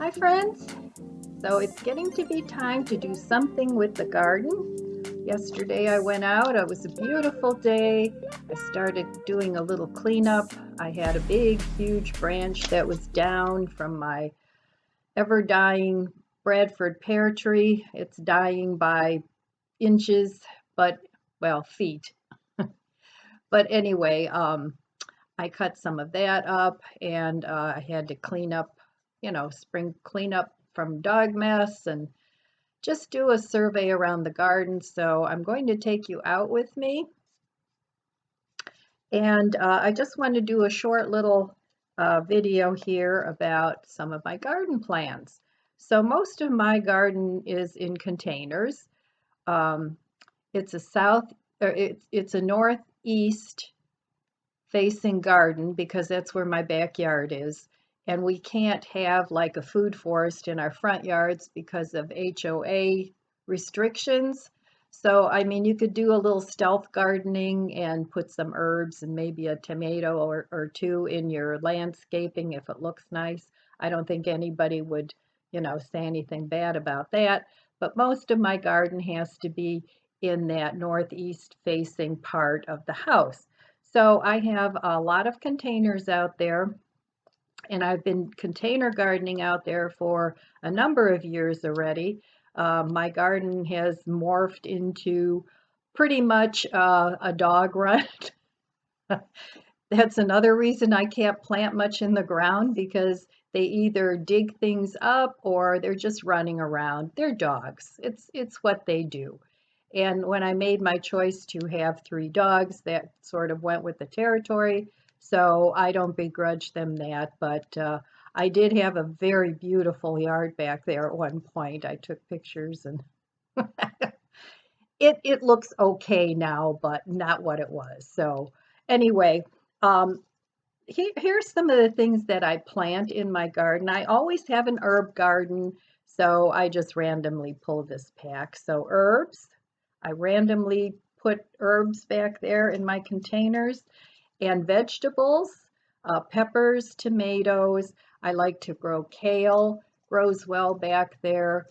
Hi friends! So it's getting to be time to do something with the garden. Yesterday I went out, it was a beautiful day. I started doing a little cleanup. I had a big huge branch that was down from my ever dying Bradford pear tree. It's dying by inches, but well, feet. But anyway, I cut some of that up and I had to clean up, spring cleanup from dog mess and just do a survey around the garden. So I'm going to take you out with me. And I just want to do a short little video here about some of my garden plants. So most of my garden is in containers. Um, it's a it's a northeast facing garden because that's where my backyard is. And we can't have like a food forest in our front yards because of HOA restrictions. So, I mean, you could do a little stealth gardening and put some herbs and maybe a tomato or two in your landscaping if it looks nice. I don't think anybody would, say anything bad about that. But most of my garden has to be in that northeast facing part of the house. So I have a lot of containers out there, and I've been container gardening out there for a number of years already. My garden has morphed into pretty much a dog run. That's another reason I can't plant much in the ground because they either dig things up or they're just running around. They're dogs. It's what they do. And when I made my choice to have 3 dogs, that sort of went with the territory. So I don't begrudge them that. But I did have a very beautiful yard back there at one point. I took pictures and it looks okay now, but not what it was. So anyway, um, here's some of the things that I plant in my garden. I always have an herb garden, so I just randomly pull this pack. So herbs, I randomly put herbs back there in my containers, and vegetables, peppers, tomatoes. I like to grow kale, grows well back there,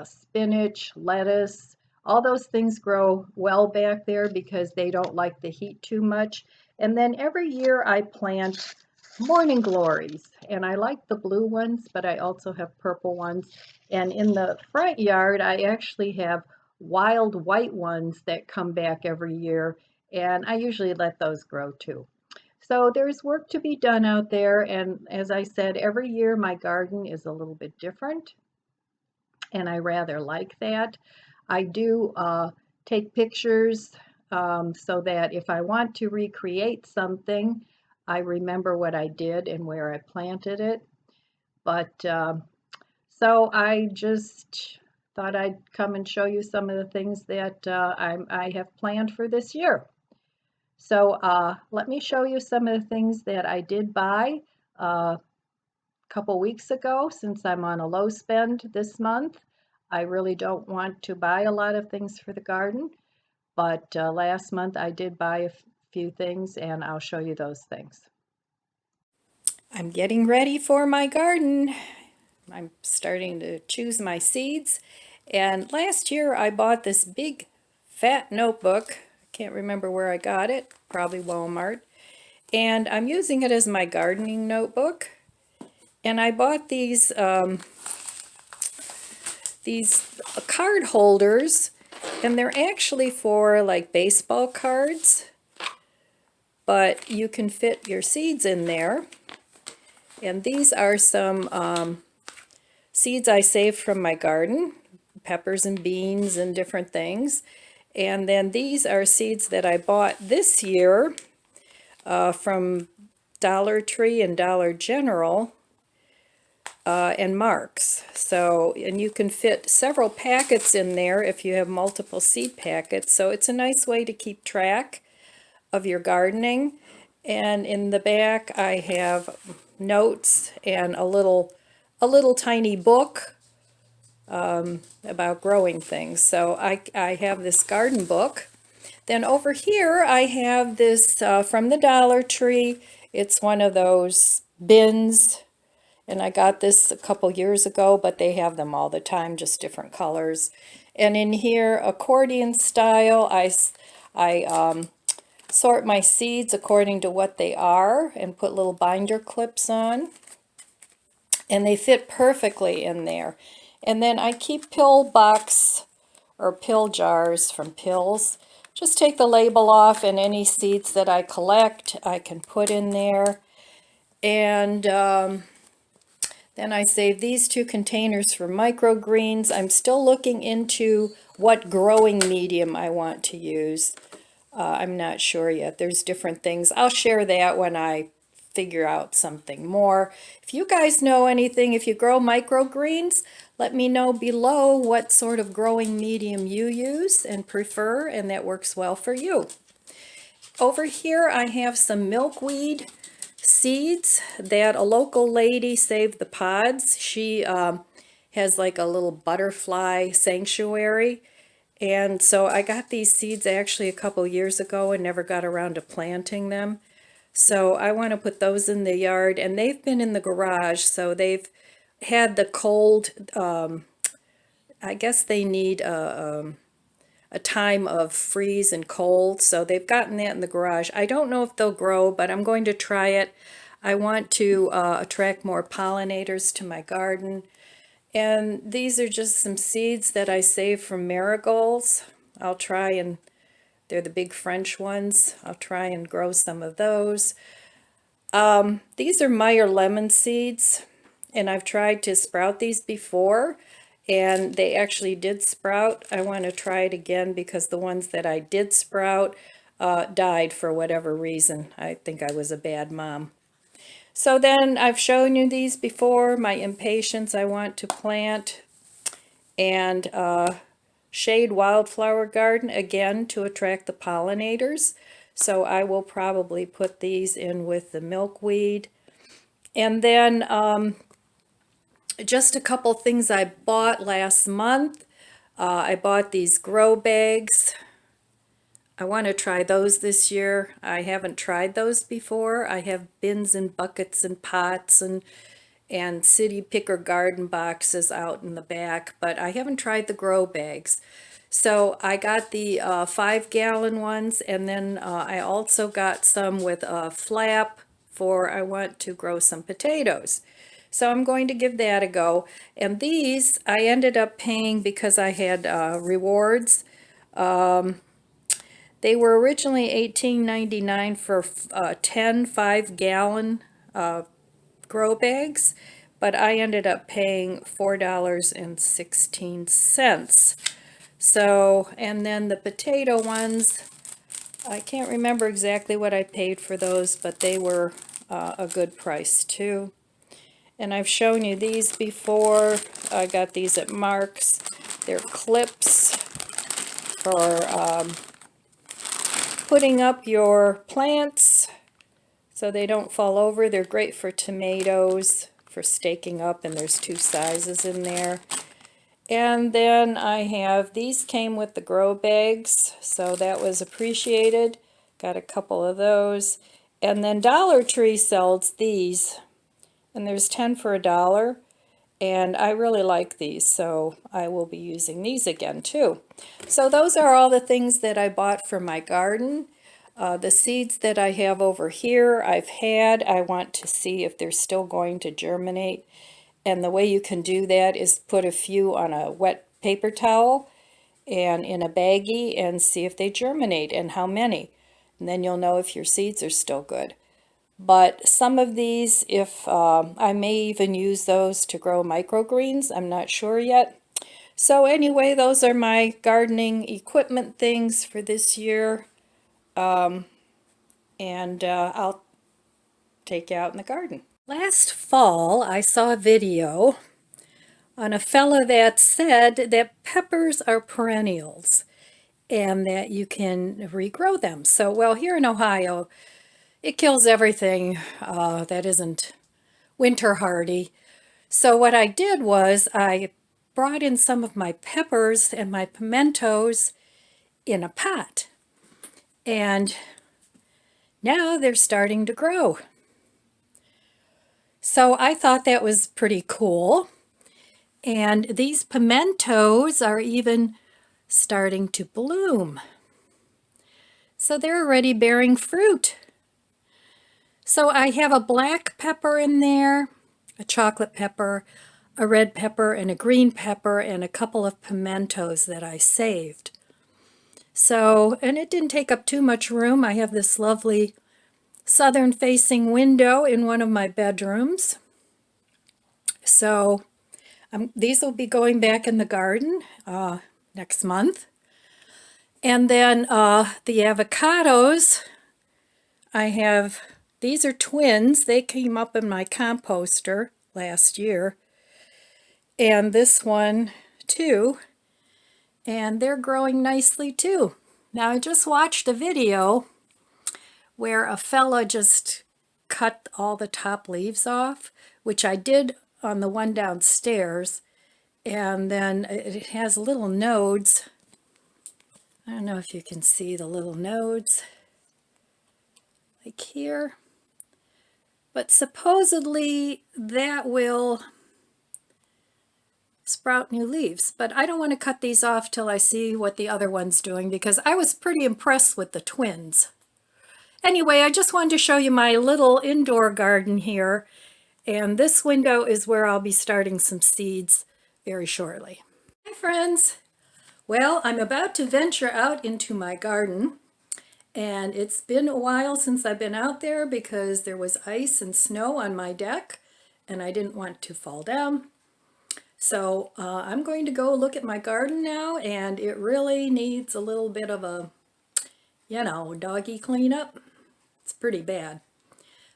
spinach, lettuce. All those things grow well back there because they don't like the heat too much. And then every year I plant morning glories, and I like the blue ones, but I also have purple ones. And in the front yard, I actually have wild white ones that come back every year, and I usually let those grow too. So there's work to be done out there, and as I said, every year my garden is a little bit different, and I rather like that. I do take pictures so that if I want to recreate something, I remember what I did and where I planted it. But so I just thought I'd come and show you some of the things that I have planned for this year. So let me show you some of the things that I did buy a couple weeks ago since I'm on a low spend this month. I really don't want to buy a lot of things for the garden, but last month I did buy a few things and I'll show you those things. I'm getting ready for my garden. I'm starting to choose my seeds. And last year I bought this big fat notebook. I can't remember where I got it, probably Walmart. And I'm using it as my gardening notebook. And I bought these card holders, and they're actually for like baseball cards, but you can fit your seeds in there. And these are some seeds I saved from my garden, peppers and beans and different things. And then these are seeds that I bought this year from Dollar Tree and Dollar General and Marks. So, and you can fit several packets in there if you have multiple seed packets. So it's a nice way to keep track of your gardening. And in the back I have notes and a little tiny book about growing things. So I have this garden book. Then over here I have this from the Dollar Tree. It's one of those bins, And I got this a couple years ago, but they have them all the time, just different colors. And in here, accordion style, I sort my seeds according to what they are and put little binder clips on. And they fit perfectly in there. And then I keep pill box or pill jars from pills. Just take the label off, and any seeds that I collect I can put in there. And then I save these 2 containers for microgreens. I'm still looking into what growing medium I want to use. I'm not sure yet. There's different things. I'll share that when I figure out something more. If you guys know anything, if you grow microgreens, let me know below what sort of growing medium you use and prefer, and that works well for you. Over here I have some milkweed seeds that a local lady saved the pods. She has like a little butterfly sanctuary. And so I got these seeds actually a couple years ago and never got around to planting them. So I want to put those in the yard, and they've been in the garage, so they've had the cold. I guess they need a time of freeze and cold, so they've gotten that in the garage. I don't know if they'll grow, but I'm going to try it. I want to attract more pollinators to my garden. And these are just some seeds that I saved from marigolds. I'll try, and they're the big French ones. I'll try and grow some of those. These are Meyer lemon seeds, and I've tried to sprout these before, and they actually did sprout. I want to try it again because the ones that I did sprout died for whatever reason. I think I was a bad mom. So then I've shown you these before, my impatiens I want to plant, and shade wildflower garden, again, to attract the pollinators. So I will probably put these in with the milkweed. And then just a couple things I bought last month. I bought these grow bags. I want to try those this year. I haven't tried those before. I have bins and buckets and pots and city picker garden boxes out in the back, but I haven't tried the grow bags. So I got the 5-gallon ones, and then I also got some with a flap for I want to grow some potatoes. So I'm going to give that a go. And these I ended up paying because I had rewards. They were originally $18.99 for 10 5-gallon grow bags, but I ended up paying $4.16. So, and then the potato ones, I can't remember exactly what I paid for those, but they were a good price too. And I've shown you these before. I got these at Mark's. They're clips for putting up your plants so they don't fall over. They're great for tomatoes, for staking up, and there's 2 sizes in there. And then I have, these came with the grow bags, so that was appreciated. Got a couple of those. And then Dollar Tree sells these, and there's 10 for $1. And I really like these, so I will be using these again too. So those are all the things that I bought for my garden. The seeds that I have over here, I want to see if they're still going to germinate. And the way you can do that is put a few on a wet paper towel and in a baggie and see if they germinate and how many. And then you'll know if your seeds are still good. But some of these, if I may even use those to grow microgreens, I'm not sure yet. So anyway, those are my gardening equipment things for this year. And I'll take you out in the garden. Last fall, I saw a video on a fella that said that peppers are perennials and that you can regrow them. So, well, here in Ohio, it kills everything that isn't winter hardy. So what I did was I brought in some of my peppers and my pimentos in a pot. And now they're starting to grow. So I thought that was pretty cool. And these pimentos are even starting to bloom. So they're already bearing fruit. So I have a black pepper in there, a chocolate pepper, a red pepper, and a green pepper, and a couple of pimentos that I saved. So, and it didn't take up too much room. I have this lovely southern facing window in one of my bedrooms. So these will be going back in the garden next month. And then the avocados, I have, these are twins. They came up in my composter last year. And this one too. And they're growing nicely too. Now I just watched a video where a fella just cut all the top leaves off, which I did on the one downstairs, and then it has little nodes. I don't know if you can see the little nodes, like here. But supposedly that will sprout new leaves. But I don't want to cut these off till I see what the other one's doing, because I was pretty impressed with the twins. Anyway, I just wanted to show you my little indoor garden here. And this window is where I'll be starting some seeds very shortly. Hi friends! Well, I'm about to venture out into my garden, and it's been a while since I've been out there because there was ice and snow on my deck and I didn't want to fall down. So I'm going to go look at my garden now, and it really needs a little bit of a, doggy cleanup. It's pretty bad.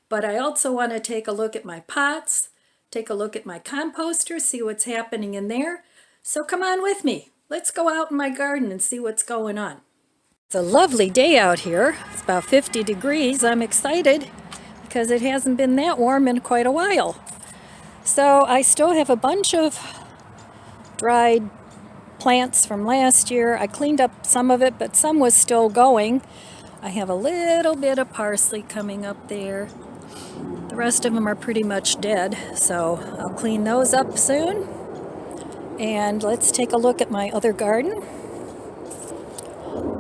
But I also want to take a look at my pots, take a look at my composter, see what's happening in there. So come on with me. Let's go out in my garden and see what's going on. It's a lovely day out here. It's about 50 degrees. I'm excited because it hasn't been that warm in quite a while. So I still have a bunch of dried plants from last year. I cleaned up some of it, but some was still going. I have a little bit of parsley coming up there. The rest of them are pretty much dead, so I'll clean those up soon. And let's take a look at my other garden.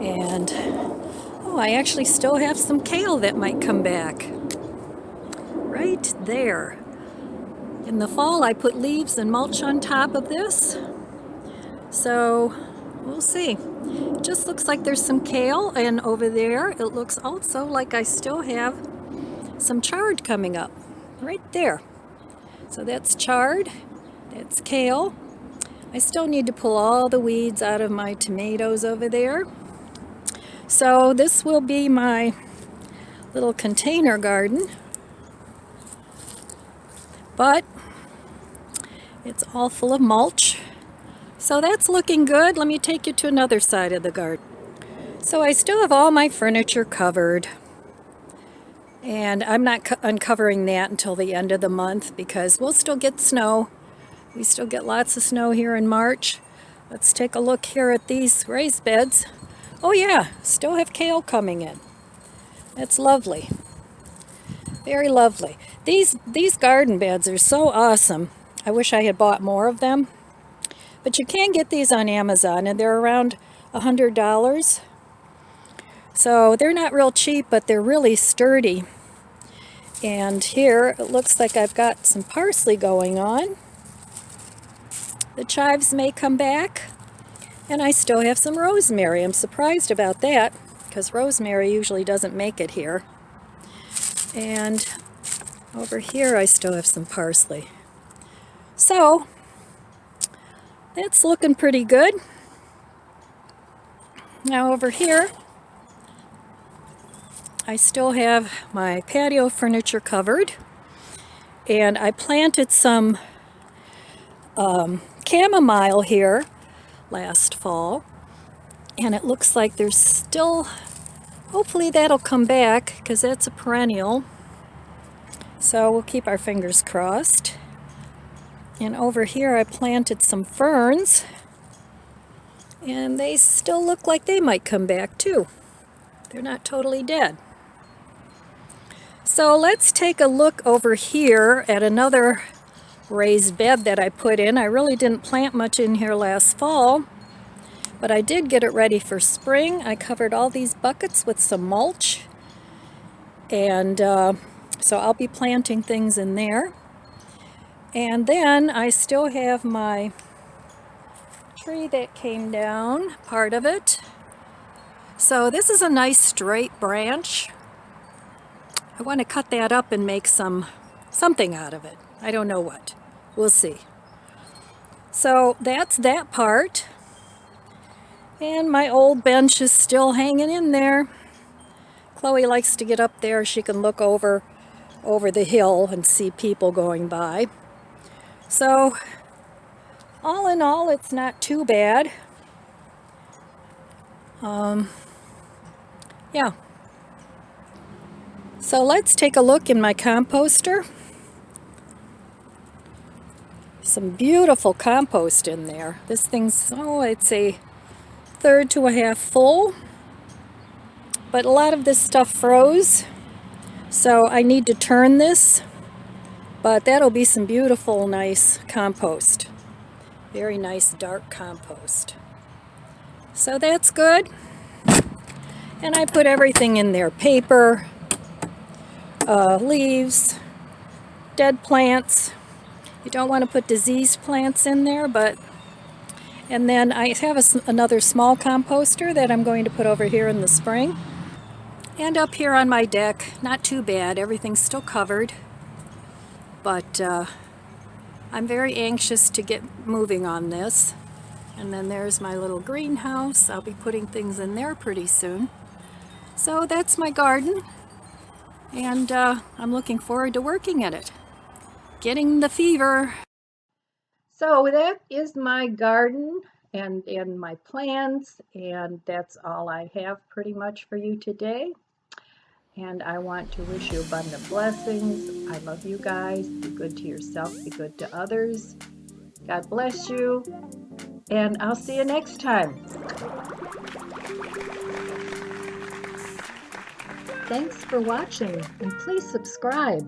And, I actually still have some kale that might come back. Right there. In the fall, I put leaves and mulch on top of this. So, we'll see. It just looks like there's some kale, and over there, it looks also like I still have some chard coming up. Right there. So that's chard. That's kale. I still need to pull all the weeds out of my tomatoes over there. So this will be my little container garden, but it's all full of mulch. So that's looking good. Let me take you to another side of the garden. So I still have all my furniture covered, and I'm not uncovering that until the end of the month because we'll still get snow. We still get lots of snow here in March. Let's take a look here at these raised beds. Oh yeah, still have kale coming in. That's lovely. Very lovely. These garden beds are so awesome. I wish I had bought more of them. But you can get these on Amazon, and they're around $100. So they're not real cheap, but they're really sturdy. And here it looks like I've got some parsley going on. The chives may come back. And I still have some rosemary. I'm surprised about that because rosemary usually doesn't make it here. And over here I still have some parsley. So that's looking pretty good. Now over here I still have my patio furniture covered, and I planted some chamomile here last fall, and it looks like there's still, hopefully that'll come back because that's a perennial, so we'll keep our fingers crossed. And over here I planted some ferns, and they still look like they might come back too. They're not totally dead. So let's take a look over here at another raised bed that I put in. I really didn't plant much in here last fall, but I did get it ready for spring. I covered all these buckets with some mulch, and so I'll be planting things in there. And then I still have my tree that came down, part of it. So this is a nice straight branch. I want to cut that up and make something out of it. I don't know what. We'll see. So that's that part. And my old bench is still hanging in there. Chloe likes to get up there. She can look over the hill and see people going by. So all in all, it's not too bad. Yeah. So let's take a look in my composter. Some beautiful compost in there. This thing's, I'd say 1/3 to a half full. But a lot of this stuff froze, so I need to turn this. But that'll be some beautiful, nice compost. Very nice dark compost. So that's good. And I put everything in there. Paper, leaves, dead plants. You don't want to put diseased plants in there, and then I have another small composter that I'm going to put over here in the spring. And up here on my deck, not too bad. Everything's still covered. But I'm very anxious to get moving on this. And then there's my little greenhouse. I'll be putting things in there pretty soon. So that's my garden. And I'm looking forward to working at it. Getting the fever. So that is my garden and my plans, and that's all I have pretty much for you today. And I want to wish you abundant blessings. I love you guys. Be good to yourself. Be good to others. God bless you. And I'll see you next time. Thanks for watching, and please subscribe.